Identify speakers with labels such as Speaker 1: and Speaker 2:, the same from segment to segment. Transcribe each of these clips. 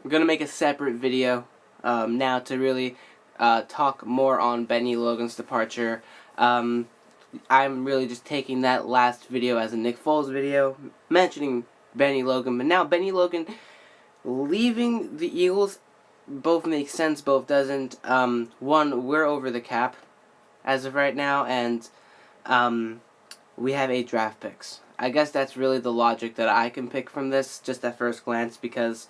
Speaker 1: I'm going to make a separate video now to really talk more on Bennie Logan's departure. I'm really just taking that last video as a Nick Foles video, mentioning Bennie Logan. But now Bennie Logan leaving the Eagles both makes sense, both doesn't. One, we're over the cap as of right now, and we have 8 draft picks. I guess that's really the logic that I can pick from this, just at first glance, because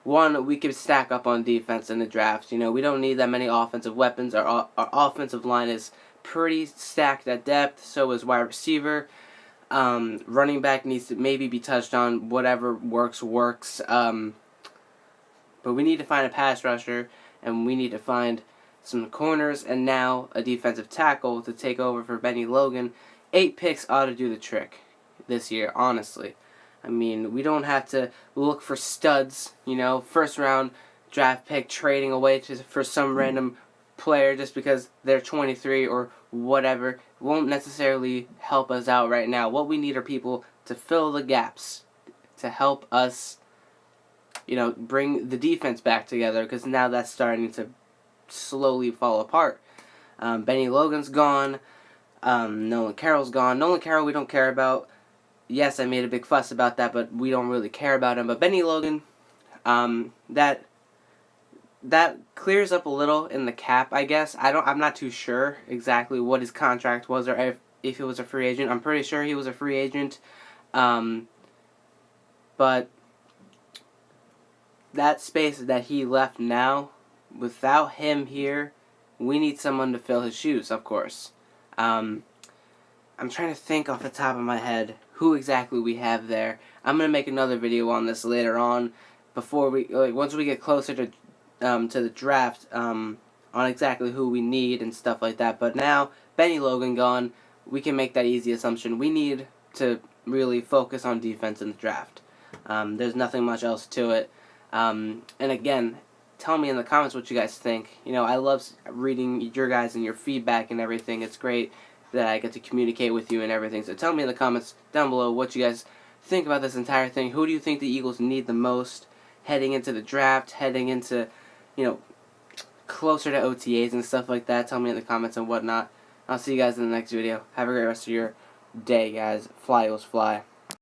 Speaker 1: one, we can stack up on defense in the draft. You know, we don't need that many offensive weapons. Our offensive line is pretty stacked at depth. So is wide receiver. Running back needs to maybe be touched on. Whatever works, works. But we need to find a pass rusher, and we need to find some corners, and now a defensive tackle to take over for Bennie Logan. 8 picks ought to do the trick this year, honestly. I mean, we don't have to look for studs, you know, first round draft pick trading away for some random player just because they're 23 or whatever. It won't necessarily help us out right now. What we need are people to fill the gaps, to help us, you know, bring the defense back together, because now that's starting to slowly fall apart. Bennie Logan's gone. Nolan Carroll's gone. Nolan Carroll we don't care about. Yes, I made a big fuss about that, but we don't really care about him. But Bennie Logan, that clears up a little in the cap, I guess. I'm not too sure exactly what his contract was, or if he was a free agent. I'm pretty sure he was a free agent. But that space that he left now, without him here, we need someone to fill his shoes, of course. I'm trying to think off the top of my head who exactly we have there. I'm gonna make another video on this later on, before once we get closer to the draft, on exactly who we need and stuff like that. But now Bennie Logan gone, we can make that easy assumption. We need to really focus on defense in the draft. There's nothing much else to it. And again, tell me in the comments what you guys think. You know, I love reading your guys and your feedback and everything. It's great that I get to communicate with you and everything. So tell me in the comments down below what you guys think about this entire thing. Who do you think the Eagles need the most heading into the draft, heading into, you know, closer to OTAs and stuff like that? Tell me in the comments and whatnot. I'll see you guys in the next video. Have a great rest of your day, guys. Fly, Eagles, fly.